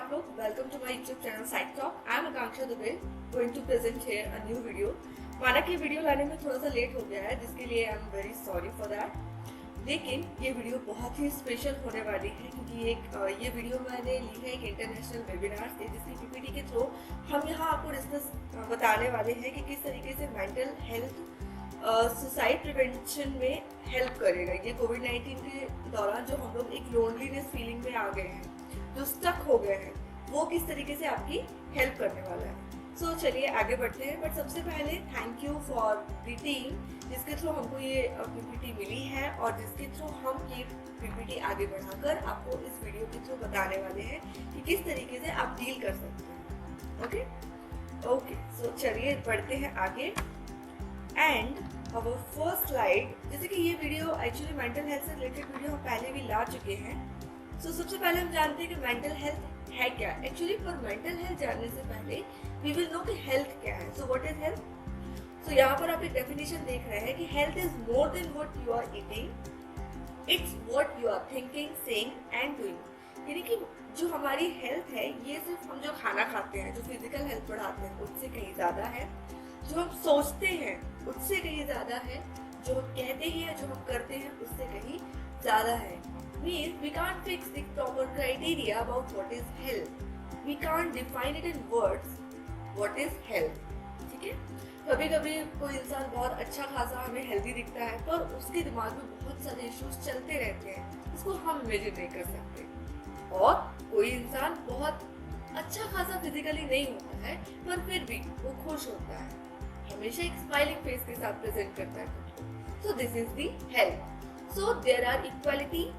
आप लोग? Welcome to my YouTube channel side talk. I am Akanksha Dubey going to present here a new video. माना कि video लाने में थोड़ा सा लेट हो गया है, जिसके लिए I am very sorry for that. लेकिन ये वीडियो बहुत ही स्पेशल होने वाली है क्योंकि ये वीडियो मैंने ली है एक इंटरनेशनल वेबिनार से, जिसकी पीपीटी के थ्रू हम यहाँ आपको डिस्कस बताने वाले हैं कि किस तरीके से मेंटल हेल्थ सुसाइड प्रिवेंशन में हेल्प करेगा। ये कोविड-19 के दौरान जो हम लोग एक लोनलीनेस फीलिंग में आ गए हैं, जो स्टक हो गए हैं, वो किस तरीके से आपकी हेल्प करने वाला है। सो चलिए आगे बढ़ते हैं। बट सबसे पहले thank you for the team जिसके थ्रू हमको ये पीपीटी मिली है और जिसके थ्रू हम ये पीपीटी आगे बढ़ाकर आपको इस वीडियो के थ्रू बताने वाले हैं कि किस तरीके से आप डील कर सकते हैं। ओके सो चलिए बढ़ते हैं आगे। एंड अवर फर्स्ट स्लाइड, जैसे कि ये वीडियो एक्चुअली मेंटल हेल्थ से रिलेटेड वीडियो हम पहले भी ला चुके हैं। सो सबसे पहले हम जानते हैं कि मेंटल हेल्थ है क्या। एक्चुअली पर मेंटल हेल्थ जानने से पहले वी विल नो कि हेल्थ क्या है। So what is health? So यहाँ पर आप एक डेफिनेशन देख रहे हैं कि health is more than what you are eating, it's what you are thinking, saying and doing. यानी कि जो हमारी हेल्थ है ये सिर्फ हम जो खाना खाते हैं, जो फिजिकल हेल्थ बढ़ाते हैं, उससे कहीं ज्यादा है। जो हम सोचते हैं उससे कहीं ज्यादा है। जो हम कहते हैं, जो हम करते हैं, उससे कहीं ज्यादा है। Means we can't fix the proper criteria about what is health. We can't define it in words. What is health? ठीक है? कभी कभी कोई इंसान बहुत अच्छा खासा हमें हेल्दी दिखता है, पर उसके दिमाग में बहुत सारे इश्यूज चलते रहते हैं, इसको हम इमेजिन नहीं कर सकते। और कोई इंसान बहुत अच्छा खासा फिजिकली नहीं होता है, पर फिर भी वो खुश होता है, हमेशा एक स्माइलिंग फेस के साथ प्रेजेंट करता है। So this is the health. So there are equality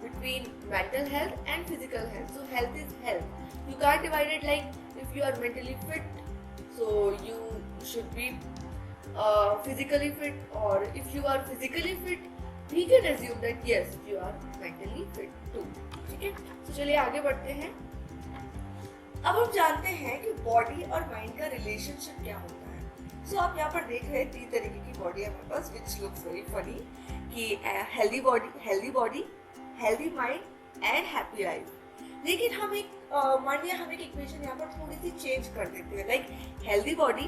between mental health and physical health. So health is health. You can't divide it like if you are mentally fit, so you should be physically fit, or if you are physically fit, we can assume that yes, you are mentally fit too. ठीक है? तो चलिए आगे बढ़ते हैं। अब हम जानते हैं कि बॉडी और माइंड का रिलेशनशिप क्या होता है। सो आप यहाँ पर देख रहे हैं 3 तरीके की बॉडी है हमारे पास, which looks very funny कि healthy mind and happy life. लेकिन हम एक मान लिया हम एक इक्वेशन यहाँ पर थोड़ी सी चेंज कर देते हैं, like healthy body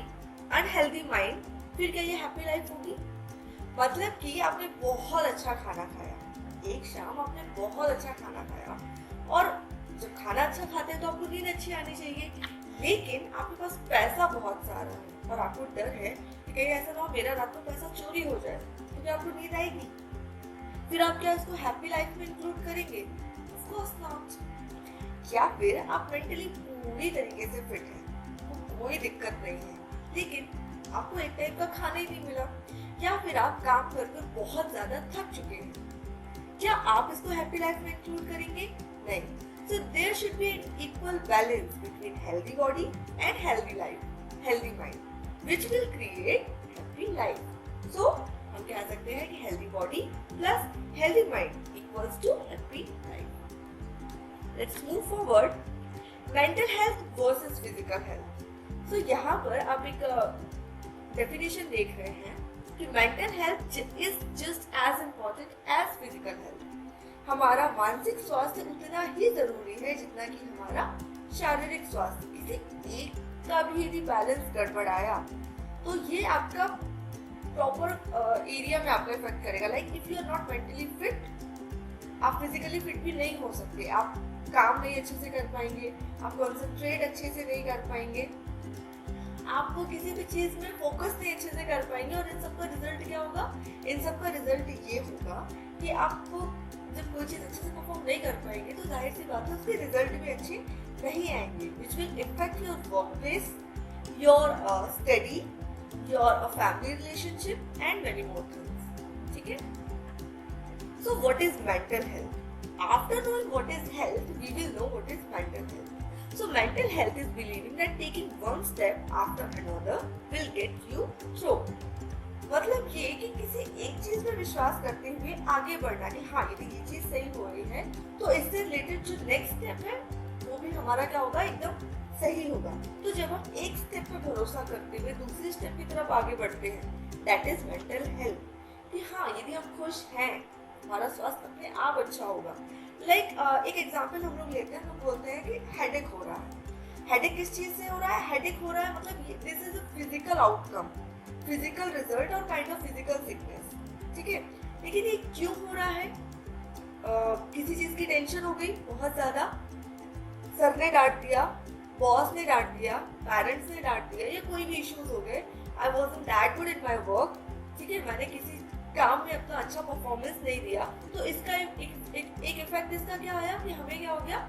unhealthy mind, फिर क्या ये हैप्पी लाइफ होगी? मतलब कि आपने बहुत अच्छा खाना खाया, एक शाम आपने बहुत अच्छा खाना खाया, और जब खाना अच्छा खाते हैं तो आपको नींद अच्छी आनी चाहिए। लेकिन आपके पास पैसा बहुत सारा है और आपको डर है कि कहीं ऐसा ना हो मेरा रात को पैसा चोरी हो जाए, तो क्या आपको नींद आएगी? फिर आप क्या इसको हैप्पी लाइफ में इंक्लूड करेंगे? Of course not. या फिर आप मेंटली पूरी तरीके से फिट हैं, तो कोई दिक्कत नहीं है, लेकिन आपको एक टाइप का खाना ही नहीं मिला, या फिर आप काम करके बहुत ज्यादा थक चुके हैं, क्या आप इसको हैप्पी लाइफ में इंक्लूड करेंगे? नहीं। So there should be an equal balance between healthy body and healthy life, healthy mind, which will create happy life. So हम कह सकते हैं कि healthy body plus healthy mind equals to happy life. Let's move forward. Mental health versus physical health. So यहाँ पर आप एक definition देख रहे हैं कि mental health is just as important as physical health. हमारा मानसिक स्वास्थ्य उतना ही जरूरी है जितना कि हमारा शारीरिक स्वास्थ्य। किसी एक का भी यदि बैलेंस गड़बड़ाया तो ये आपका प्रॉपर एरिया में आपको इफेक्ट करेगा। Like if you are not mentally fit, आप फिजिकली फिट भी नहीं हो सकते, आप काम नहीं अच्छे से कर पाएंगे, आप कंसंट्रेट अच्छे से नहीं कर पाएंगे, आपको किसी भी चीज में फोकस नहीं अच्छे से कर पाएंगे। और इन सब का रिजल्ट क्या होगा? इन सब का रिजल्ट ये होगा कि आपको जब कोई चीज अच्छे से परफॉर्म नहीं कर पाएंगे तो जाहिर सी बात है उसके रिजल्ट भी अच्छे नहीं आएंगे, which will effect your work place, your study, your family relationship and many more things. ठीक है? So what is mental health? After knowing what is health, we will know what is mental health. So mental health is believing that taking one step after another will get you through. मतलब ये कि किसी एक चीज में विश्वास करते हुए आगे बढ़ना कि हाँ यदि ये चीज सही हो रही है तो इससे रिलेटेड जो नेक्स्ट स्टेप है वो भी हमारा क्या होगा? एकदम सही होगा। तो जब हम एक स्टेप पे भरोसा करते हुए दूसरे स्टेप की तरफ आगे बढ़ते हैं, दैट इज मेंटल हेल्थ। कि हाँ यदि हम खुश हैं हमारा स्वास्थ्य अपने आप अच्छा होगा। एक एग्जांपल हम लोग लेते हैं, हम बोलते हैं कि हेडेक हो रहा है। हेडेक किस चीज से हो रहा है? हेडेक हो रहा है मतलब this is a physical outcome, physical result और काइंड ऑफ फिजिकल सिकनेस, ठीक है। लेकिन ये क्यों हो रहा है? किसी चीज की टेंशन हो गई बहुत ज्यादा, सर ने डांट दिया, बॉस ने डांट दिया, पेरेंट्स ने डांट दिया, या कोई भी इश्यूज हो गए, I was that good in my work, ठीक है, मैंने किसी काम में अपना अच्छा परफॉर्मेंस नहीं दिया, तो इसका एक इफेक्ट इसका क्या आया कि हमें क्या हो गया?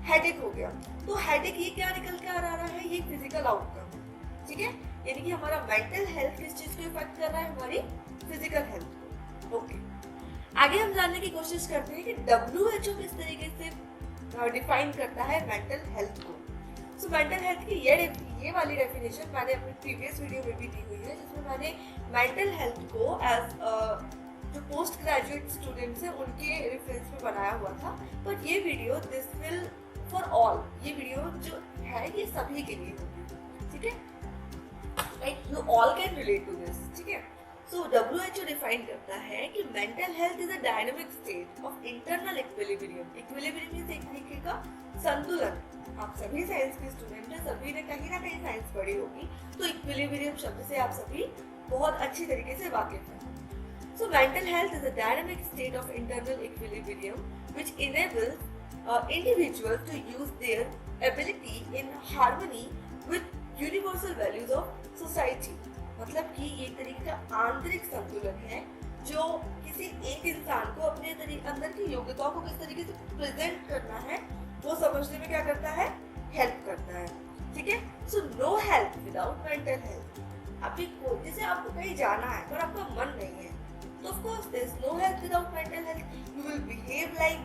हेडेक हो गया। तो हेडेक ये क्या निकल के आ रहा है? ये फिजिकल आउटकम, ठीक है। यानी कि हमारा मेंटल हेल्थ किस चीज को इफेक्ट कर रहा है? हमारी फिजिकल हेल्थ को। ओके, आगे हम जानने की कोशिश करते हैं कि WHO किस तरीके से डिफाइन करता है मेंटल हेल्थ को। सो मेंटल हेल्थ की ये वाली डेफिनेशन मैंने अपने प्रीवियस वीडियो में भी दी हुई है, जिसमें मैंने मेंटल हेल्थ को एज जो पोस्ट ग्रेजुएट स्टूडेंट्स हैं उनके रेफरेंस में बनाया हुआ था। बट ये video this will for all, ये वीडियो जो है ये सभी के लिए होगी, ठीक है। Like you all can relate to this, ठीक है। सो WHO डिफाइन करता है कि mental health is a dynamic state of internal equilibrium. Equilibrium means एक तरीके का संतुलन। आप सभी साइंस के स्टूडेंट हैं, सभी ने कहीं ना कहीं साइंस पढ़ी होगी, तो इक्विलिब्रियम शब्द से आप सभी बहुत अच्छी तरीके से वाकिफ हैं। So mental health is a dynamic state of internal equilibrium which enables individuals to use their ability in harmony with universal values of society। मतलब कि ये एक तरीके का आंतरिक संतुलन है जो किसी एक इंसान को अपने अंदर की योग्यताओं को किस तरीके से प्रेजेंट करना है वो समझने में क्या करता है? हेल्प करता है, ठीक है। So no health without mental health. अभी जैसे आपको कहीं जाना है पर आपका मन नहीं है, तो of course there is no health without mental health. You will behave like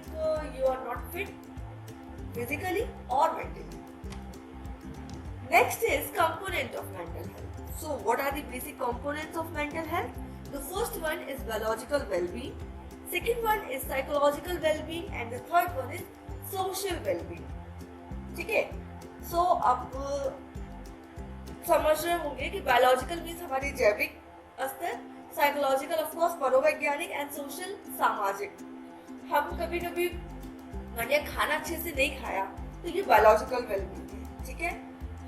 you are not fit physically और mentally. Next is component of mental health. So what are the basic components of mental health? The first one is biological well-being, second one is psychological well-being, and the third one is social well-being. ठीक है। So अब समझ रहे होंगे कि biological means हमारी जैविक स्तर, psychological of course मनोवैज्ञानिक, and social सामाजिक। हम कभी कभी खाना अच्छे से नहीं खाया तो ये biological well-being है, ठीक है।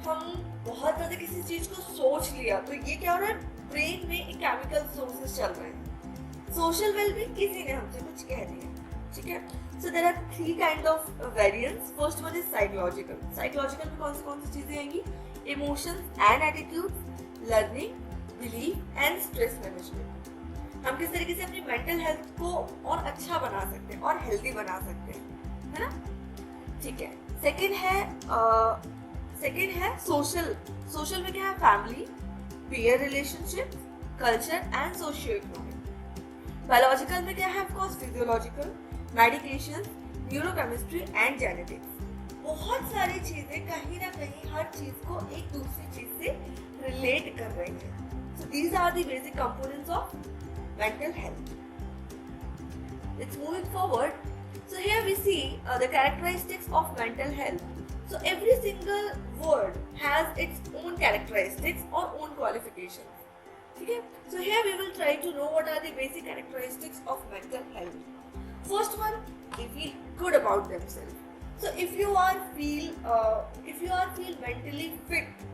हम बहुत ज्यादा किसी चीज को सोच लिया तो ये क्या हो रहा है? ब्रेन में एक केमिकल सोर्सेस चल रहे हैं। सोशल वेलबींग किसी ने हमसे कुछ कह दिया, ठीक है। So there are 3 kind of variants. First one is psychological. Psychological में कौन सी चीजें आएंगी? Emotions and attitudes, learning, belief and stress management. हम किस तरीके से अपनी मेंटल हेल्थ को और अच्छा बना सकते हैं और हेल्दी बना सकते हैं, है ना, ठीक है। सेकेंड है सोशल। सोशल में क्या है? Family, peer relationship, culture and socio economic. Biological में क्या है? Of course physiological, medication, neurochemistry and genetics. बहुत सारी चीजें कहीं ना कहीं हर चीज को एक दूसरी चीज से रिलेट कर रही है। So these are the basic components of mental health. Let's moving forward. So here we see the characteristics of mental health. So every single word has its own characteristics or own qualifications. Okay? So here we will try to know what are the basic characteristics of mental health. First one, they feel good about themselves. So if you are feel mentally fit,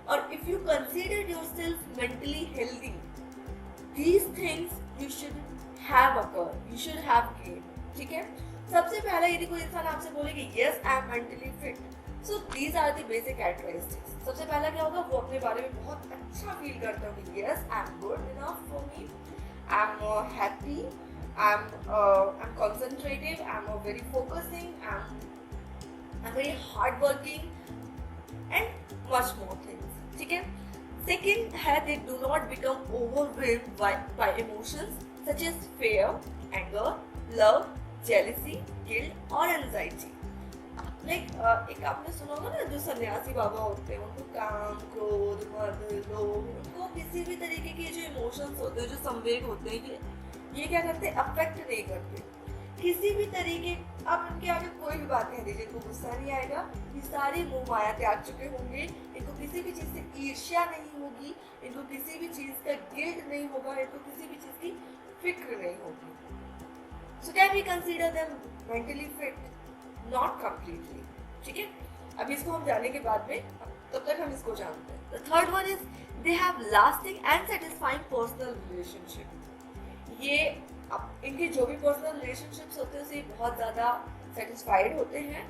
or if you consider yourself mentally healthy, these things you should have occurred, you should have gained. ठीक है। सबसे पहला यदि कोई इंसान आपसे बोले कि yes I am mentally fit, so these are the basic characteristics. सबसे पहला क्या होगा? वो अपने बारे में बहुत अच्छा फील करता है कि yes I am good enough for me, I am happy, I am concentrative, I am very focusing, I am very hardworking and much more things. ठीक है। Second है they do not become overwhelmed by emotions such as fear, anger, love, jealousy, guilt और anxiety. एक आपने सुना होगा ना, जो सन्यासी बाबा होते हैं उनको काम, क्रोध, मद, लोभ, उनको किसी भी तरीके के जो इमोशंस होते हैं, जो संवेग होते हैं, ये क्या करते? अफेक्ट नहीं करते किसी भी तरीके। आप उनके आगे कोई भी बात कह दीजिए, इनको गुस्सा नहीं आएगा, ये सारी मोह माया त्याग चुके होंगे, इनको किसी भी चीज से ईर्ष्या नहीं होगी, इनको किसी भी चीज का गिल्ट नहीं होगा, इनको किसी भी चीज की फिक्र नहीं होगी। So can we consider them mentally fit? Not completely. ठीक है, अब इसको हम जाने के बाद में तब तक हम इसको जानते हैं. The third one is they have lasting and satisfying personal relationship. ये इनके जो भी पर्सनल रिलेशनशिप्स होते हैं उससे बहुत ज़्यादा सेटिस्फाइड होते हैं.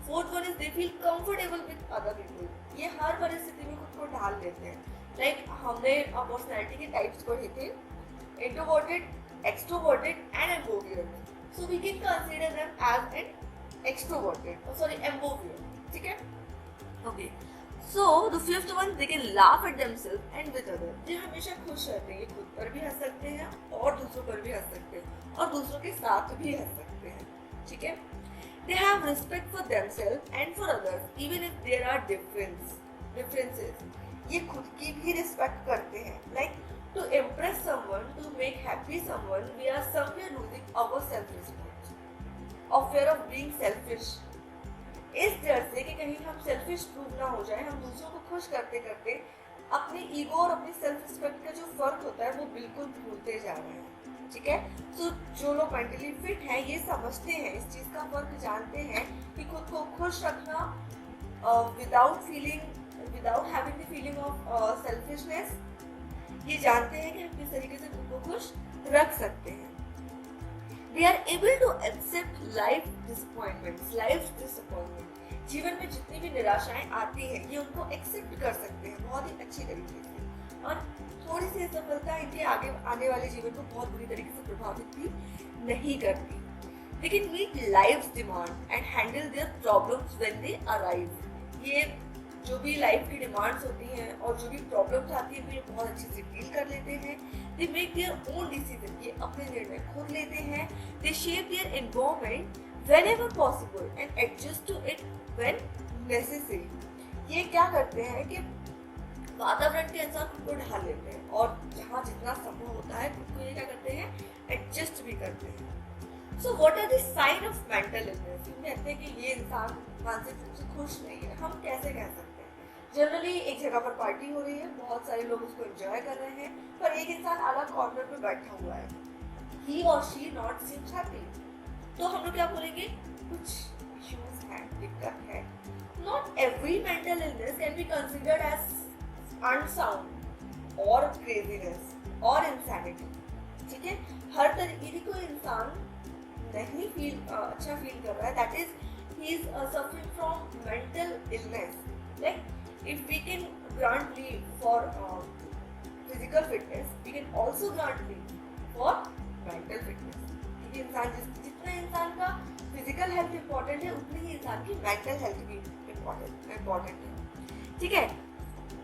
Fourth one is they feel comfortable with other people. ये हर परिस्थिति में खुद को ढाल लेते हैं. लाइक हमने पर्सनैलिटी के टाइप्स पढ़े थे, introverted, extroverted and ambivert. So we can consider them as an extroverted, sorry ambivert. ठीक है, okay. So the fifth one, they can laugh at themself and with other. ये हमेशा खुश रहते हैं, ये खुद पर भी हंस सकते हैं और दूसरों पर भी हंस सकते हैं और दूसरों के साथ भी हंस सकते हैं. ठीक है. They have respect for themselves and for others, even if there are differences. ये खुद की भी रिस्पेक्ट करते हैं. Like to impress someone, to make happy someone, we are somewhere losing our self-respect, or fear of being selfish. इस डर से कि कहीं हम सेल्फिश प्रूव ना हो जाए, हम दूसरों को खुश करते करते अपने ईगो और अपनी सेल्फ रिस्पेक्ट का जो फर्क होता है वो बिल्कुल भूलते जा रहे हैं. ठीक है. तो जो लोग मेंटली फिट हैं ये समझते हैं, इस चीज का फर्क जानते हैं कि खुद को खुश रखना without having the feeling of selfishness, ये जानते हैं कि हम किस तरीके से खुद को खुश रख सकते हैं. They are able to accept life's disappointment. जीवन में जितनी भी निराशाएं आती हैं ये उनको एक्सेप्ट कर सकते हैं बहुत ही अच्छी तरीके से, और थोड़ी सी असफलता इनके आगे आने वाले जीवन को बहुत बुरी तरीके से प्रभावित भी नहीं करती. They can meet life's demand and handle their problems when they arrive. ये जो भी लाइफ की डिमांड्स होती हैं और जो भी प्रॉब्लम्स आती है ये बहुत अच्छे से डील कर लेते हैं. They make their own decision. ये अपने निर्णय खुद लेते हैं. They shape their environment whenever possible and adjust to it when necessary. ये क्या करते हैं कि वातावरण के अनुसार खुद को ढाल लेते हैं और जहाँ जितना संभव होता है खुद को ये क्या करते हैं, एडजस्ट भी करते हैं. So what are the sign of mental illness? कहते हैं कि ये इंसान मानसिक रूप से खुश नहीं है. हम कैसे कह सकते हैं? जनरली एक जगह पर पार्टी हो रही है, बहुत सारे लोग उसको एंजॉय कर रहे हैं, पर एक इंसान अलग कॉर्नर पे बैठा हुआ है. ही और शी नॉट सीम्स हैप्पी. तो हम लोग क्या बोलेंगे? कुछ इश्यूज हैं, दिक्कत है. Not every mental illness can be considered as unsound और क्रेजीनेस और इंसैनिटी. ठीक है, हर तरीके की कोई इंसान नहीं अच्छा फील कर रहा है, that is he is suffering from mental illness. Like if we can grant leave for physical fitness, we can also grant leave for mental fitness. क्योंकि जितना इंसान का फिजिकल हेल्थ इम्पोर्टेंट है उतनी ही इंसान की मेंटल हेल्थ भी इम्पोर्टेंट है. ठीक है,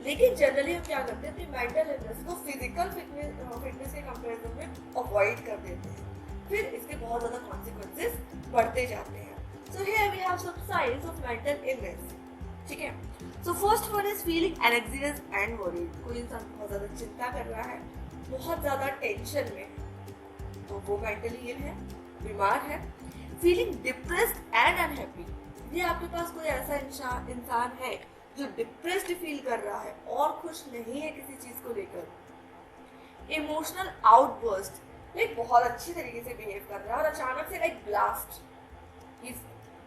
लेकिन जनरली हम क्या करते हैं, अपनी मेंटल इलनेस को फिजिकल फिटनेस के कंपैरिजन में अवॉइड कर देते हैं. फिर इसके बहुत ज्यादा कॉन्सिक्वेंसेस बढ़ते जाते हैं. So here we have some science of mental illness. ठीक है, so first one is feeling anxiety and worried. कोई इंसान बहुत ज्यादा चिंता कर रहा है, बहुत ज्यादा टेंशन में, तो वो मेंटली इल है, बीमार है. Feeling depressed and unhappy. ये आपके पास कोई ऐसा इंसान है जो डिप्रेस्ड फील कर रहा है और खुश नहीं है किसी चीज को लेकर. इमोशनल आउटबर्स्ट, लाइक बहुत अच्छी तरीके से बिहेव कर रहा है और अचानक से लाइक ब्लास्ट,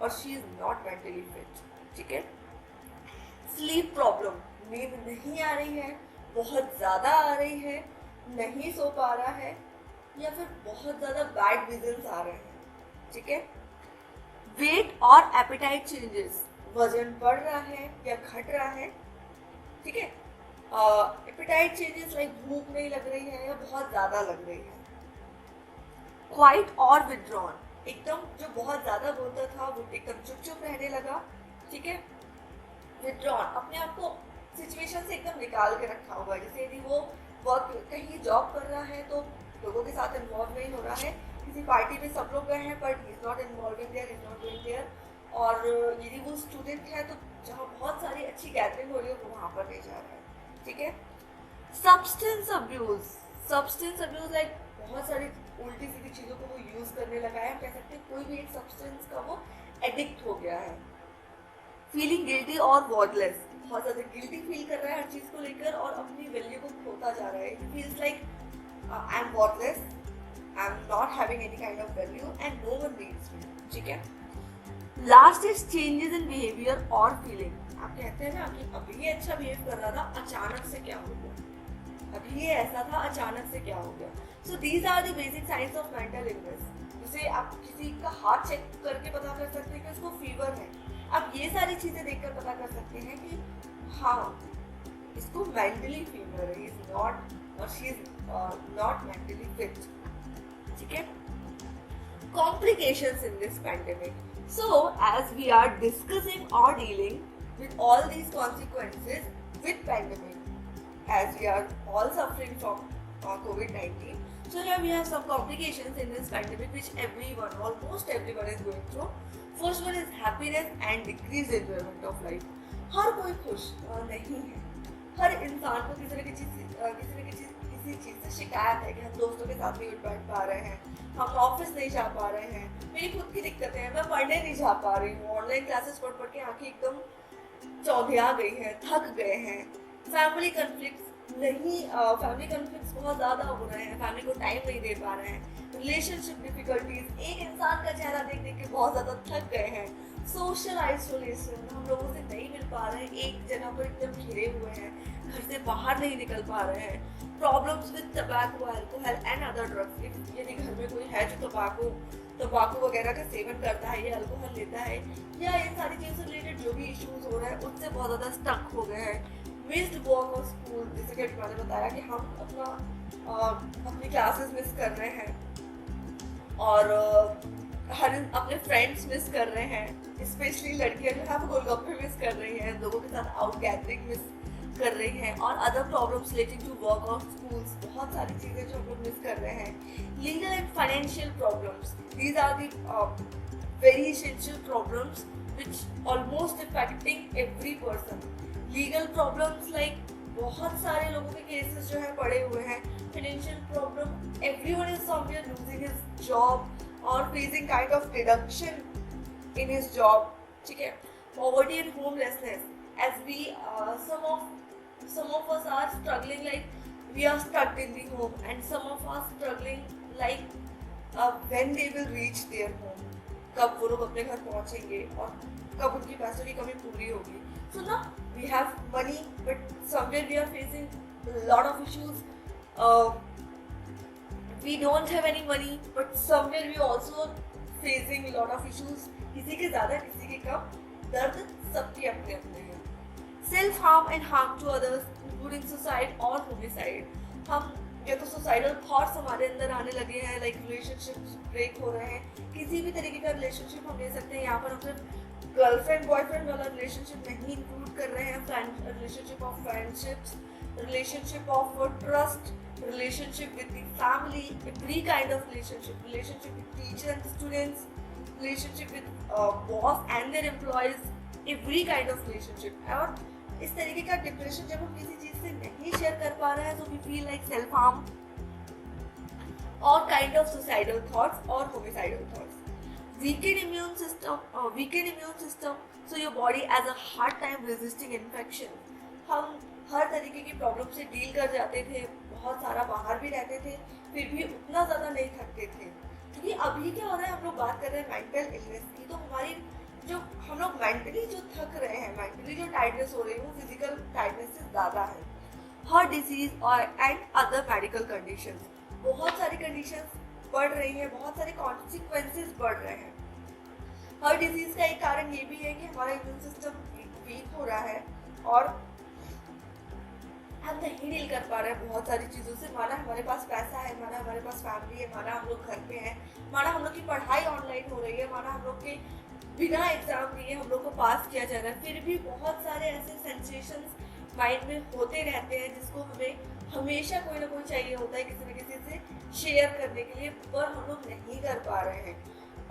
और she is not mentally fit. ठीक है. स्लीप प्रॉब्लम, नींद नहीं आ रही है, बहुत ज्यादा आ रही है, नहीं सो पा रहा है, या फिर बहुत ज्यादा बैड विजन्स आ रहे हैं. ठीक है. वेट और एपेटाइट चेंजेस, वजन बढ़ रहा है या घट रहा है. ठीक है. एपेटाइट चेंजेस लाइक भूख नहीं लग रही है या बहुत ज्यादा लग रही है. क्वाइट और विड्रॉन, एकदम जो बहुत ज्यादा बोलता था वो एकदम चुप चुप रहने लगा. ठीक है. विड्रॉन, अपने आप को सिचुएशन से एकदम निकाल के रखा हुआ है. जैसे यदि वो वर्क कहीं जॉब कर रहा है तो लोगों के साथ इन्वॉल्व नहीं हो रहा है. किसी पार्टी में सब लोग गए हैं but he is not involving there, is not going there. और यदि वो स्टूडेंट है तो जहाँ बहुत सारी अच्छी गैदरिंग हो रही है वो वहाँ पर नहीं जा रहा है. ठीक है. सब्सटेंस अब्यूज लाइक बहुत सारी उल्टी सीधी चीज़ों को वो यूज करने लगा है. हम कह सकते हैं कोई भी एक सब्सटेंस का वो एडिक्ट हो गया है. फीलिंग गिल्टी और वॉर्डलेस, बहुत ज़्यादा गिल्टी फील कर रहा है हर चीज़ को लेकर और अपनी वैल्यू को खोता जा रहा है. Feels like I am worthless, I am not having any kind of value and no one needs me. ठीक है. Last is changes in behavior or feeling. आप कहते हैं ना कि अभी ये अच्छा बिहेव कर रहा था, अचानक से क्या हो गया, अभी ये ऐसा था, अचानक से क्या हो गया. So these are the basic signs of mental illness. जैसे आप किसी का हाथ चेक करके पता कर सकते हैं कि उसको फीवर है. आप ये सारी चीजें देखकर पता कर सकते हैं कि हाँ इसको मेंटली फीवर है, इज नॉट और she is not mentally fit. ठीक है. Complications in this pandemic. So as we are discussing or dealing with all these consequences with pandemic, as we are all suffering from COVID-19, so here we have some complications in this pandemic which everyone, almost everyone is going through. First one is happiness and decreased enjoyment of life. हर कोई खुश नहीं है. हर इंसान को किसी न किसी चीज से शिकायत है कि हम दोस्तों के साथ नहीं उठ बैठ पा रहे हैं, हम ऑफिस नहीं जा पा रहे हैं, मेरी खुद की दिक्कतें हैं, मैं पढ़ने नहीं जा पा रही हूँ, ऑनलाइन क्लासेस पढ़ के आंखें एकदम चौंधिया गई हैं, थक गए हैं. फैमिली कन्फ्लिक्ट्स बहुत ज़्यादा हो रहे हैं, फैमिली को टाइम नहीं दे पा रहे हैं. रिलेशनशिप डिफिकल्टीज, एक इंसान का चेहरा देख देख के बहुत ज़्यादा थक गए हैं. सोशल आइसोलेशन, हम लोगों से नहीं मिल पा रहे हैं, एक जगह पर एकदम घिरे हुए हैं, घर से बाहर नहीं निकल पा रहे हैं. Problems with tobacco, alcohol and other drugs. यदि घर में कोई है जो तंबाकू वगैरह का सेवन करता है या अल्कोहल लेता है या इन सारी चीज़ों से रिलेटेड जो भी इश्यूज हो रहे हैं उनसे बहुत ज़्यादा स्टक हो गए हैं. मिस्ड वॉक ऑफ स्कूल, जैसे कि मैंने बताया कि हम अपनी क्लासेस मिस कर रहे हैं और अपने फ्रेंड्स मिस कर रहे हैं. स्पेशली लड़कियां जो है वो गोलगप्पे मिस कर रही हैं, लोगों के साथ आउट गैदरिंग मिस कर रही हैं और other problems related to work of schools. बहुत सारी चीज़ें जो हम लोग मिस कर रहे हैं. Legal and financial problems, these are the very essential problems which almost affecting every person. Legal problems like बहुत सारे लोगों के केसेस जो है पड़े हुए हैं. Financial problem, everyone is somewhere losing his job और facing kind of deduction in his job. ठीक है. Poverty and homelessness, as we some of us are struggling, like we are stuck in the home and some of us struggling like when they will reach their home, कब वो लोग अपने घर पहुंचेंगे और कब उनकी पैसों की कमी पूरी होगी. So now we have money but somewhere we are facing a lot of issues. We don't have any money but somewhere we also facing a lot of issues. किसी के ज़्यादा किसी के कम, दर्द सबके अपने अपने हैं. Self harm and harm to others including suicide और होमिसाइड. हम या तो सुसाइडल थॉट्स हमारे अंदर आने लगे हैं, लाइक रिलेशनशिप्स ब्रेक हो रहे हैं. किसी भी तरीके का रिलेशनशिप हम ले सकते हैं. यहाँ पर हम सिर्फ गर्लफ्रेंड बॉयफ्रेंड वाला रिलेशनशिप नहीं इंक्लूड कर रहे हैं. Relationship of friendships, relationship of trust, relationship with the family, every kind of relationship with teacher and students, relationship with boss and their employees, every kind of relationship. और इस तरीके का depression जब हम किसी चीज से नहीं शेयर कर पा रहे हैं तो we feel like self harm और काइंड ऑफ सुसाइडल थॉट्स और homicidal thoughts. weakened immune system, so your body has a hard time resisting infection. हम हर तरीके की प्रॉब्लम से डील कर जाते थे, बहुत सारा बाहर भी रहते थे, फिर भी उतना ज़्यादा नहीं थकते थे. क्योंकि अभी क्या हो रहा है, हम लोग बात कर रहे हैं मेंटल इलनेस की, तो हमारी जो हम लोग मेंटली जो थक रहे हैं, मेंटली जो टायर्डनेस हो रही है वो फिजिकल टायर्डनेस से ज़्यादा है. हार्ट डिजीज और एंड अदर मेडिकल कंडीशंस, बहुत सारी कंडीशंस बढ़ रही हैं, बहुत सारे कॉन्सिक्वेंसेस बढ़ रहे हैं. हार्ट डिजीज का एक कारण ये भी है कि हमारा इम्यून सिस्टम वीक हो रहा है और हम नहीं डील कर पा रहे हैं बहुत सारी चीज़ों से. माना हमारे पास पैसा है, माना हमारे पास फैमिली है, माना हम लोग घर पे हैं, माना हम लोग की पढ़ाई ऑनलाइन हो रही है, माना हम लोग के बिना एग्जाम दिए हम लोग को पास किया जा रहा है, फिर भी बहुत सारे ऐसे सेंसेशंस माइंड में होते रहते हैं जिसको हमें हमेशा कोई ना कोई चाहिए होता है किसी न किसी से शेयर करने के लिए, पर हम लोग नहीं कर पा रहे हैं.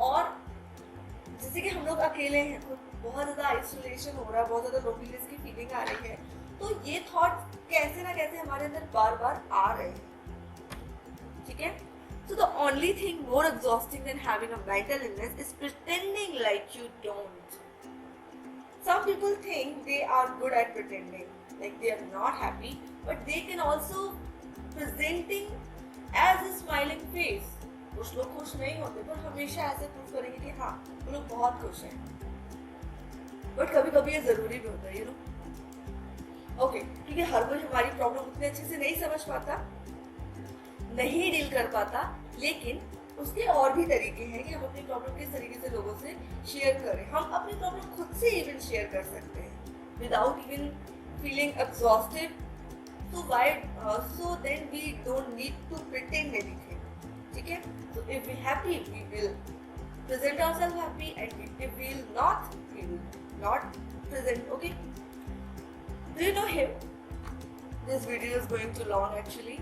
और जैसे कि हम लोग अकेले हैं, बहुत ज़्यादा आइसोलेशन हो रहा है, बहुत ज़्यादा लोनलीनेस की फीलिंग आ रही है, तो ये थॉट कैसे ना कैसे हमारे अंदर बार बार आ रहे हैं. ठीक है. So the only thing more exhausting than having a mental illness is pretending like you don't. Some people think they are good at pretending, like they are not happy, but they can also presenting as a smiling face कुछ लोग खुश नहीं होते पर हमेशा ऐसे prove करेंगे कि हाँ वो लोग बहुत खुश हैं। बट कभी कभी ये जरूरी भी होता है, यू नो। ओके, क्योंकि हर कोई हमारी प्रॉब्लम उतने अच्छे से नहीं समझ पाता, नहीं डील कर पाता, लेकिन उसके और भी तरीके हैं कि हम अपनी प्रॉब्लम किस तरीके से लोगों से शेयर करें। हम अपनी प्रॉब्लम खुद से इवन शेयर कर सकते हैं without even feeling exhausted. So then we don't need to pretend anything, ठीक है? So if we happy, we will present ourselves happy, and if we will not, we will not present. Okay? Do you know him? This video is going too long actually.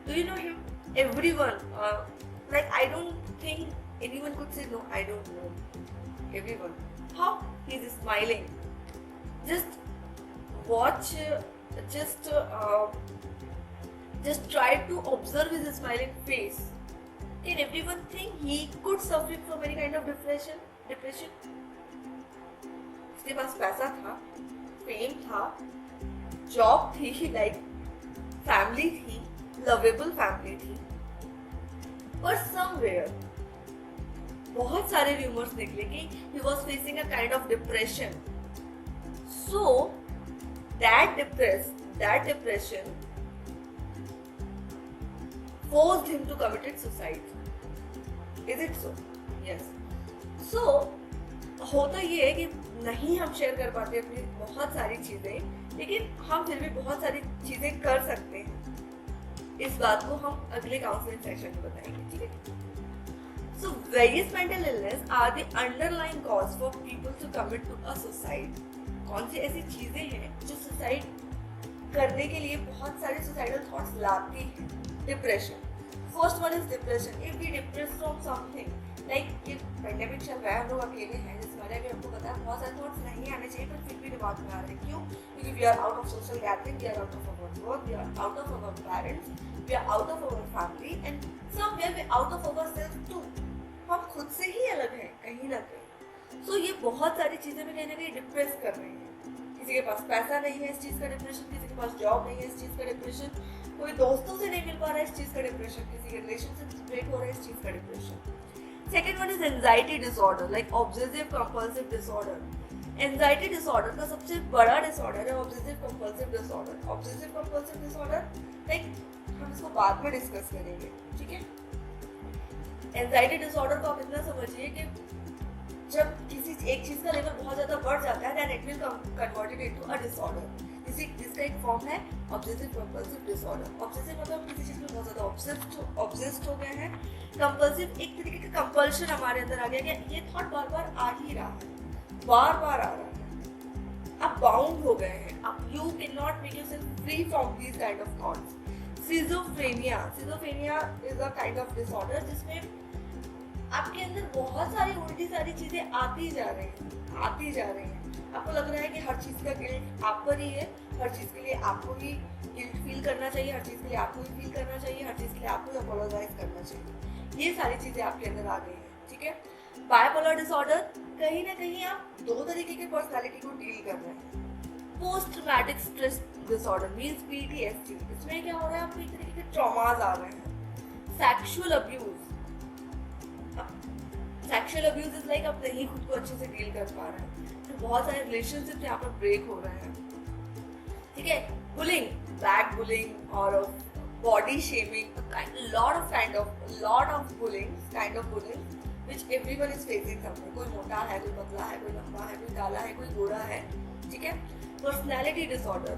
Do you know him? Everyone, like I don't think anyone could say no, I don't know. Everyone. How? He's smiling. Just watch. Just try to observe his smiling face. Can everyone think he could suffer from any kind of depression? उसके पास पैसा था, fame था, job थी, like family थी, lovable family थी, पर somewhere बहुत सारे रूमर्स निकले कि he was facing a kind of depression. So that depression forced him to commit suicide. Is it so? Yes. So होता ये है कि नहीं हम शेयर कर पाते अपनी बहुत सारी चीजें, लेकिन हम फिर भी बहुत सारी चीजें कर सकते हैं। इस बात को हम अगले काउंसलिंग सेशन में बताएंगे, ठीक है? So various mental illness are the underlying cause for people to commit to a suicide. कौन सी ऐसी चीजें हैं जो सुसाइड करने के लिए बहुत सारे सुसाइडल थॉट्स लाती हैं? Depression, first one is depression. If we depress from something, like ये पेंडेमिक चल रहा है, हम लोग अकेले हैं, जिस बारे में आपको पता है बहुत सारे थॉट्स नहीं आने चाहिए पर फिर भी दिमाग में आ रहे हैं। क्यों? क्योंकि we are out of social gathering, we are out of our work, we are out of our parents, we are out of our family, and somewhere we out of our self too. हम खुद से ही अलग हैं कहीं ना कहीं। So, ये बहुत सारी चीजें में कहीं ना कहीं डिप्रेस कर रही हैं। किसी के पास पैसा नहीं है, इस चीज का डिप्रेशन, किसी के पास जॉब नहीं है, इस चीज का डिप्रेशन, कोई दोस्तों से नहीं मिल पा रहा है, इस चीज का डिप्रेशन, किसी के रिलेशनशिप ब्रेक हो रहा है, इस चीज का depression. Second one is anxiety disorder, like obsessive compulsive disorder. Anxiety disorder का सबसे बड़ा डिसऑर्डर है obsessive compulsive disorder. Obsessive compulsive disorder, like हम इसको बाद में डिस्कस करेंगे, ठीक है? एंजाइटी डिसऑर्डर को आप इतना समझिए कि जब किसी एक चीज का लेवल बहुत ज्यादा बढ़ जाता है, then it will converted into a disorder. जिसका एक फॉर्म है ऑब्सेसिव कंपल्सिव डिसऑर्डर। ऑब्सेसिव मतलब किसी चीज में बहुत ज्यादा ऑब्सेस्ड हो गए हैं। कंपल्सिव एक तरीके का कंपल्शन हमारे अंदर आ गया कि ये थॉट बार बार आ ही रहा है, बार बार आ रहा है। आप बाउंड हो गए हैं, आप you can not make yourself free from these kind of thoughts. Schizophrenia is a kind of disorder जिसमें आपके अंदर बहुत सारी उल्टी सारी चीजें आती जा रही हैं। आपको लग रहा है कि हर चीज का गिल्ट आप पर ही है, हर चीज के लिए आपको ही गिल्ट फील करना चाहिए, हर चीज के लिए आपको ही फील करना चाहिए, हर चीज के लिए आपको ही अपोलोजाइज करना चाहिए। ये सारी चीजें आपके अंदर आ गई हैं, ठीक है? बाइपोलर डिसऑर्डर, कहीं ना कहीं आप दो तरीके के पर्सनालिटी को डील कर रहे हैं। Post traumatic stress disorder means PTSD, इसमें क्या हो रहा है, आपको एक तरीके के ट्रॉमास आ रहे हैं। सेक्सुअल अब्यूज इज लाइक आप नहीं खुद को अच्छे से डील कर पा रहे हैं, तो बहुत सारे रिलेशनशिप यहाँ पर ब्रेक हो रहे हैं, ठीक है? बुलिंग, बैड बुलिंग और body shaming, lot of bullying which everyone is facing somewhere. कोई मोटा है, कोई पतला है, कोई लंबा है, कोई काला है, कोई गोरा है, ठीक है? पर्सनैलिटी डिसऑर्डर,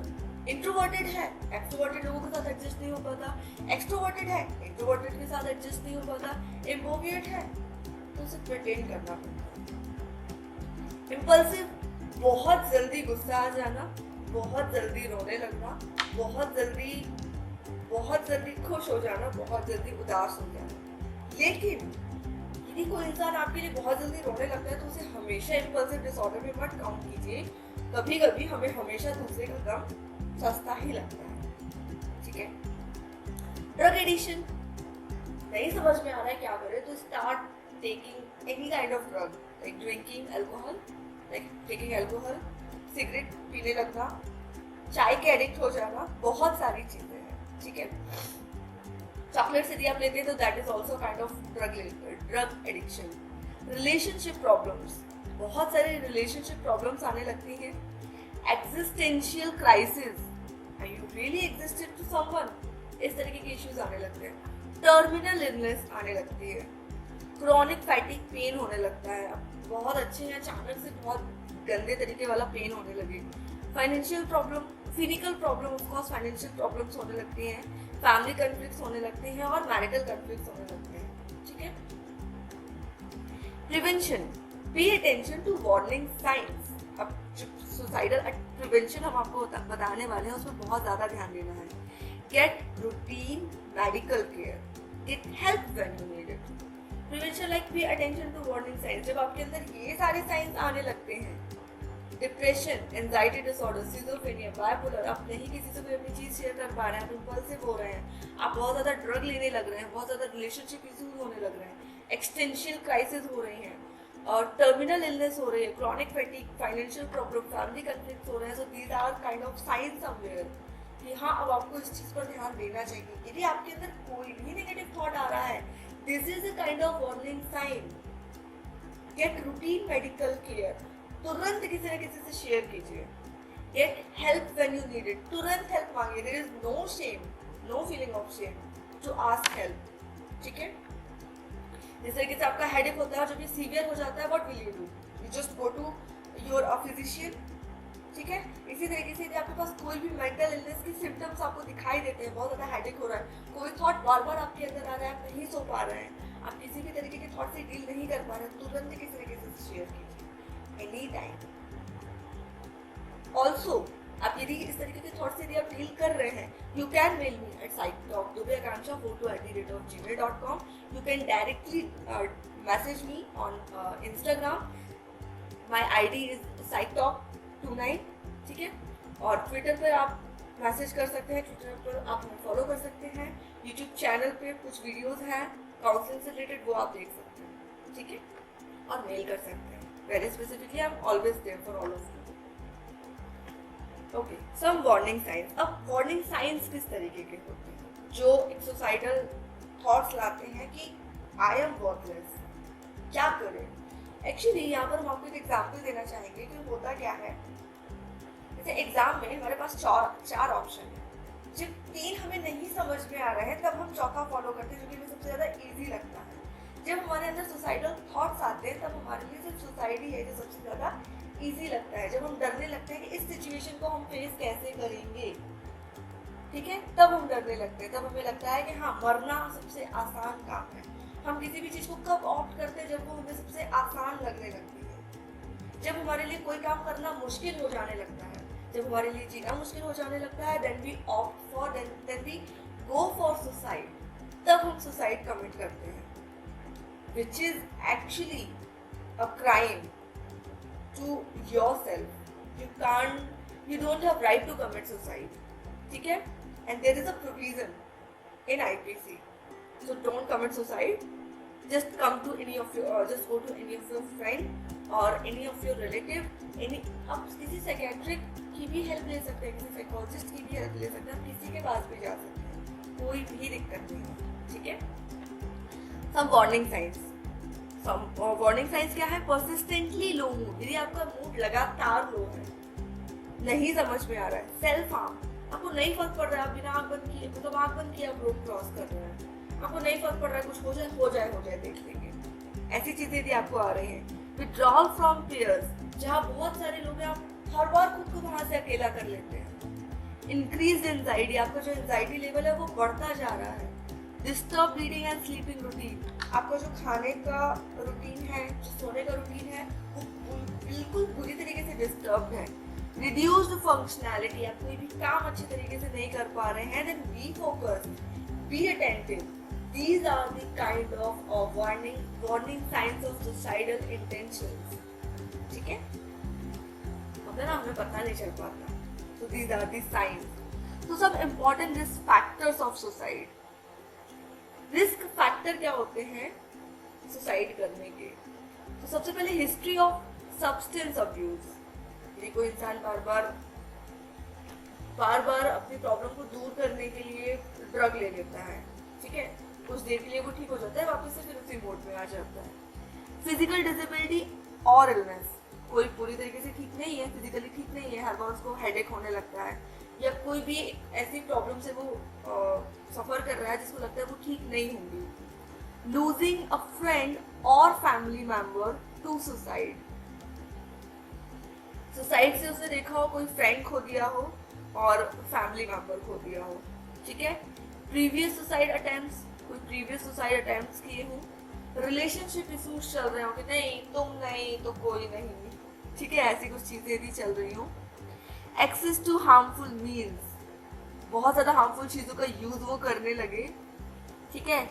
इंट्रोवर्टेड है, एक्सट्रोवर्टेड लोगों के साथ एडजस्ट नहीं हो पाता, एक्सट्रोवर्टेड है, इंट्रोवर्टेड के साथ एडजस्ट नहीं हो पाता, इम्पोविएट है तो उसे प्रिटेंड करना पड़ता है। इम्पल्सिव, बहुत जल्दी गुस्सा आ जाना, बहुत जल्दी रोने लगना, बहुत जल्दी खुश हो जाना, बहुत जल्दी उदास हो जाना। लेकिन यदि कोई इंसान आपके लिए बहुत जल्दी रोने लगता है तो उसे हमेशा इम्पल्सिव डिसऑर्डर में मत काउंट कीजिए। कभी कभी हमें हमेशा दूसरे का गम सस्ता ही लगता है, ठीक है? ड्रग एडिक्शन, नहीं समझ में आ रहा है क्या करें तो start taking any kind of drug, like drinking alcohol, like taking alcohol, cigarette पीने लगना, चाय के एडिक्ट हो जाना, बहुत सारी चीजें हैं, ठीक है? चॉकलेट्स यदि आप लेते हैं तो that is also kind of drug addiction. Relationship problems, बहुत सारे रिलेशनशिप प्रॉब्लम्स आने लगती हैं। Existential crisis, are you really existed to someone, इस तरीके के इश्यूज आने लगते हैं। टर्मिनल इलनेस आने लगती है। क्रॉनिक फैटिक पेन होने लगता है, बहुत अच्छे हैं अचानक से बहुत गंदे तरीके वाला पेन होने लगे। Financial problem, physical problem, of course financial problems होने लगती हैं, फैमिली कॉन्फ्लिक्ट्स होने लगते हैं और मैरिटल कॉन्फ्लिक्ट्स होने लगते हैं। ठीक है। Prevention, pay attention to warning science. अब सुसाइडल प्रिवेंशन हम आपको बताने वाले हैं, उसमें बहुत ज्यादा ध्यान देना है। Get routine medical care, get help when you need it. Prevention like pay attention to warning science, जब आपके अंदर ये सारे साइंस आने लगते हैं, depression, anxiety disorder, schizophrenia, bipolar, आप नहीं किसी से कोई अपनी चीज शेयर कर पा रहे हैं, आप इम्पल्सिव हो रहे हैं, आप बहुत ज्यादा ड्रग लेने लग रहे हैं, बहुत ज्यादा रिलेशनशिप इश्यूज होने लग रहे हैं, एक्सटेंशियल क्राइसिस हो रही हैं और टर्मिनल इलनेस हो रही है, chronic fatigue, financial problem, family conflict हो रहे हैं, so these are kind of science somewhere कि हाँ अब आपको इस चीज पर ध्यान देना चाहिए। यदि आपके अंदर कोई भी नेगेटिव थॉट आ रहा है, this is a kind of warning sign. Get routine medical care, तुरंत किसी न किसी से शेयर कीजिए। Get help when you need it, तुरंत हेल्प मांगिए। There is no shame, no feeling of shame to ask help. ठीक है। जिस तरीके से आपका हेडेक होता है और जब ये सीवियर हो जाता है, what will you do? You just go to your physician. ठीक है। इसी तरीके से यदि आपके पास कोई भी मेंटल इलनेस की सिम्टम्स आपको दिखाई देते हैं, बहुत ज्यादा हेडेक हो रहा है, कोई थॉट बार बार आपके अंदर आ रहा है, आप नहीं सो पा रहे हैं, आप किसी भी तरीके के थॉट से डील नहीं कर पा रहे हैं, तुरंत किसी तरीके से शेयर कीजिए एनी टाइम। ऑल्सो आप यदि इस तरीके के थॉट से यदि आप डील कर रहे हैं, you can mail me at psyctalk@photo@gmail.com। You can directly message me on Instagram, my ID is psyctalk29। ठीक है। और ट्विटर पर आप मैसेज कर सकते हैं, ट्विटर पर आप हमें फॉलो कर सकते हैं। यूट्यूब चैनल पे कुछ वीडियोस हैं काउंसलिंग से रिलेटेड, वो आप देख सकते हैं। ठीक है। और मेल कर सकते हैं। Very specifically, I'm always there for all of you. Okay, some warning signs. अब warning signs किस तरीके के होते हैं? जो एक suicidal thoughts लाते हैं कि I am worthless, क्या करें? Actually यहाँ पर हम आपको एक एग्जाम्पल देना चाहेंगे कि होता क्या है। जैसे एग्जाम में हमारे पास चार ऑप्शन है, जब 3 हमें नहीं समझ में आ रहे हैं तब हम चौथा फॉलो करते हैं, जो कि हमें सबसे ज्यादा इजी लगता है। जब हमारे अंदर सुसाइडल थॉट्स आते हैं तब हमारे लिए सिर्फ सुसाइड ही है जो सबसे ज्यादा इजी लगता है। जब हम डरने लगते हैं कि इस सिचुएशन को हम फेस कैसे करेंगे, ठीक है, तब हम डरने लगते हैं। तब हमें लगता है कि हाँ मरना सबसे आसान काम है। हम किसी भी चीज को कब ऑप्ट करते हैं? जब वो हमें सबसे आसान लगने लगती है, जब हमारे लिए कोई काम करना मुश्किल हो जाने लगता है, जब हमारे लिए जीना मुश्किल हो जाने लगता है, then we opt for, then we go for suicide. तब हम सुसाइड कमिट करते हैं, which is actually a crime to yourself. You don't have right to commit suicide. ठीक है? And there is a provision in IPC. So don't commit suicide. Just go to any of your friend or any of your relative. आप किसी psychiatric की भी help ले सकते हैं, किसी साइकोलॉजिस्ट की भी हेल्प ले सकते हैं, किसी के पास भी जा सकते हैं, कोई भी दिक्कत नहीं है। ठीक है। Some warning signs क्या है? Persistently low mood, यदि आपका मूड लगातार लो है, नहीं समझ में आ रहा है, सेल्फ हार्म, आपको नहीं फर्क पड़ रहा है, आप बिना आँख बंद किए, मतलब आँख बंद किए आप रोड क्रॉस कर रहे हैं, आपको नहीं फर्क पड़ रहा है, कुछ हो जाए देख लेंगे, ऐसी चीजें यदि आपको आ रही हैं। विड्रॉल फ्रॉम पीयर्स, जहाँ बहुत सारे लोग हैं, आप हर बार खुद को वहां से अकेला कर लेते हैं। इंक्रीज एंजाइटी, आपका जो एंजाइटी लेवल है वो बढ़ता जा रहा है। Disturb reading and sleeping routine, आपका जो खाने का रूटीन है, जो सोने का रूटीन है, वो बिल्कुल पूरी तरीके से डिस्टर्ब है। रिड्यूस्ड फंक्शनैलिटी, आप कोई भी काम अच्छे तरीके से नहीं कर पा रहे हैं। Then be focused, be attentive, these are the kind of warning signs of suicidal intentions. ठीक है। अगर हमें पता नहीं चल पाता, so these are the signs. So some important risk factors of suicide. Risk factor क्या होते हैं सुसाइड करने के? तो सबसे पहले हिस्ट्री ऑफ सब्सटेंस अब्यूज, यदि कोई इंसान बार बार अपनी प्रॉब्लम को दूर करने के लिए ड्रग ले लेता है, ठीक है, कुछ देर के लिए वो ठीक हो जाता है, वापस से फिर उसी मोड में आ जाता है। फिजिकल डिसेबिलिटी और इलनेस, कोई पूरी तरीके से ठीक नहीं है, फिजिकली ठीक नहीं है, हर बार उसको हेडेक होने लगता है या कोई भी ऐसी प्रॉब्लम से वो सफर कर रहा है जिसको लगता है वो ठीक नहीं होंगी। लूजिंग अ फ्रेंड और family member to suicide, suicide से उसने देखा हो कोई फ्रेंड खो दिया हो और फैमिली मेंबर खो दिया हो, ठीक है। प्रीवियस सुसाइड अटेम्प्ट्स, कोई प्रीवियस सुसाइड अटेम्प्ट्स किए हो। रिलेशनशिप इश्यूज चल रहे हो कि नहीं तुम नहीं तो कोई नहीं, ठीक है, ऐसी कुछ चीजें भी चल रही हो। एक्सेस टू हार्मफुल मील्स, बहुत ज्यादा हार्मफुल चीजों का यूज वो करने लगे, ठीक है।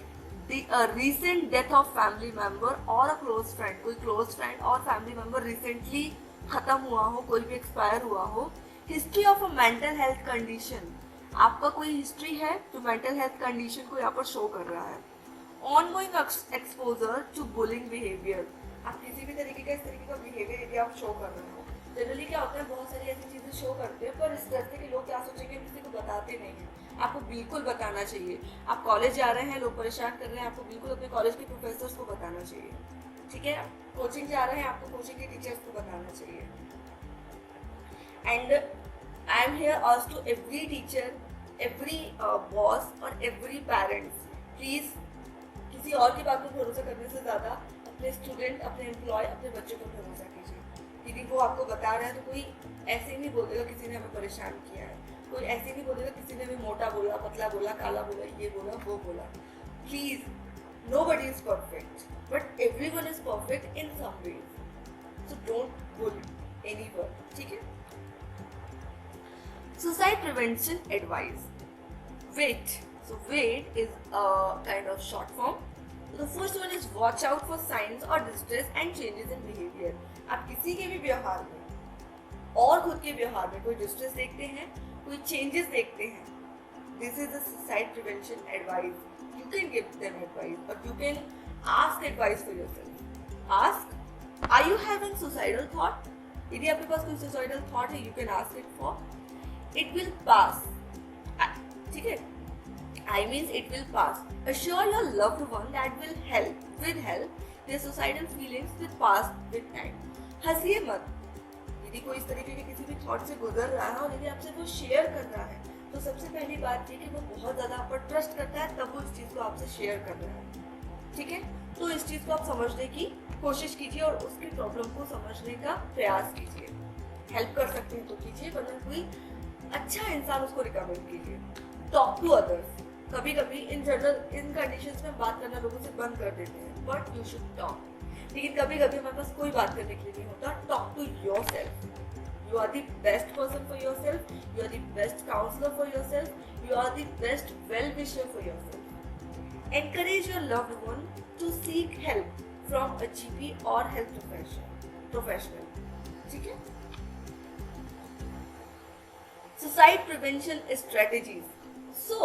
Recent death of family member और अ क्लोज फ्रेंड, कोई क्लोज फ्रेंड और फैमिली मेंबर रिसेंटली खत्म हुआ हो, कोई भी एक्सपायर हुआ हो। History of a mental health condition, आपका कोई हिस्ट्री है जो मेंटल हेल्थ कंडीशन को यहाँ पर शो कर रहा है। Ongoing exposure to bullying behaviour, आप किसी भी तरीके का इस तरीके का बिहेवियर यदि आप शो कर रहे हो। जनरली क्या होता है, बहुत सारी ऐसी चीजें शो करते हैं पर इस डर से कि लोग क्या सोचेंगे, किसी को बताते नहीं हैं। आपको बिल्कुल बताना चाहिए। आप कॉलेज जा रहे हैं, लोग परेशान कर रहे हैं, आपको बिल्कुल अपने कॉलेज के प्रोफेसर्स को बताना चाहिए, ठीक है। कोचिंग जा रहे हैं, आपको कोचिंग के टीचर्स को बताना चाहिए। And I am here also to every teacher, every boss और एवरी पेरेंट्स, प्लीज किसी और की बात पर भरोसा करने से ज्यादा अपने स्टूडेंट, अपने एम्प्लॉय, अपने बच्चों पर भरोसा कीजिए। यदि वो आपको बता रहा है तो कोई ऐसे नहीं बोलेगा किसी ने हमें परेशान किया है, कोई ऐसे नहीं बोलेगा किसी ने हमें मोटा बोला, पतला बोला, काला बोला, ये बोला, वो बोला। Please, nobody is perfect, but everyone is perfect in some ways, so don't bully anyone, ठीक है। Suicide prevention advice. WAIT. So WAIT is a kind of short form. So the first one is watch out for signs or distress and changes in behavior. आप किसी के भी व्यवहार में और खुद के व्यवहार में कोई डिस्ट्रेस देखते हैं, कोई चेंजेस देखते हैं, this is a suicide prevention advice. You can give them advice or you can ask advice for yourself. Ask, are you having suicidal thought? यदि आपके पास कोई suicidal thought है, you can ask it for. It will pass. ठीक है? I means it will pass. Assure your loved one that will help. With help, their suicidal feelings will pass with time. हंसिए मत। यदि कोई इस तरीके के किसी भी थॉट से गुजर रहा है और यदि आपसे वो शेयर कर रहा है, तो सबसे पहली बात ये कि वो बहुत ज्यादा आप पर ट्रस्ट करता है, तब वो इस चीज को आपसे शेयर कर रहा है, ठीक है। तो इस चीज को आप समझने की कोशिश कीजिए और उसकी प्रॉब्लम को समझने का प्रयास कीजिए। हेल्प कर सकते हैं तो कीजिए, वरना कोई अच्छा इंसान उसको रिकमेंड कीजिए। टॉक टू अदर्स, कभी कभी इन जनरल इन कंडीशंस में बात करना लोगों से बंद कर देते हैं, बट यू शुड टॉक। लेकिन कभी कभी हमारे पास कोई बात करने के लिए नहीं होता। Talk to yourself. You are the best person for yourself. You are the best counselor for yourself. You are the best well-wisher for yourself. Encourage your loved one to seek help from a GP or health professional. ठीक है? Suicide prevention strategies. So,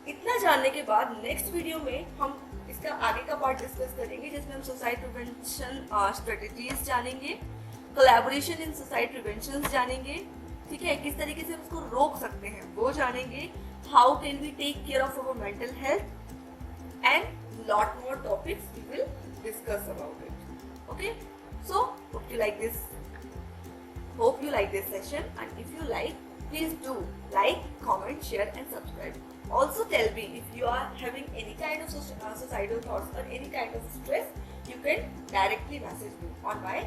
इतना जानने के बाद next video में हम इसका आगे का पार्ट डिस्कस करेंगे, जिसमें हम सुसाइड प्रिवेंशन स्ट्रेटेजीज जानेंगे, कोलैबोरेशन इन सुसाइड प्रिवेंशन जानेंगे, ठीक है, किस तरीके से हम उसको रोक सकते हैं वो जानेंगे, how can we take care of our mental health and lot more topics we will discuss about it. Okay, so hope you like this session, and if you like, please do like, comment, share and subscribe. Also tell me if you are having any kind of suicidal thoughts or any kind of stress, you can directly message me on my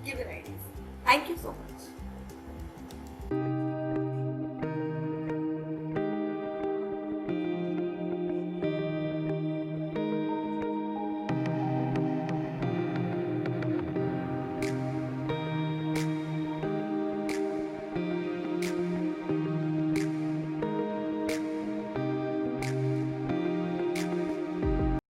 given IDs. Thank you so much.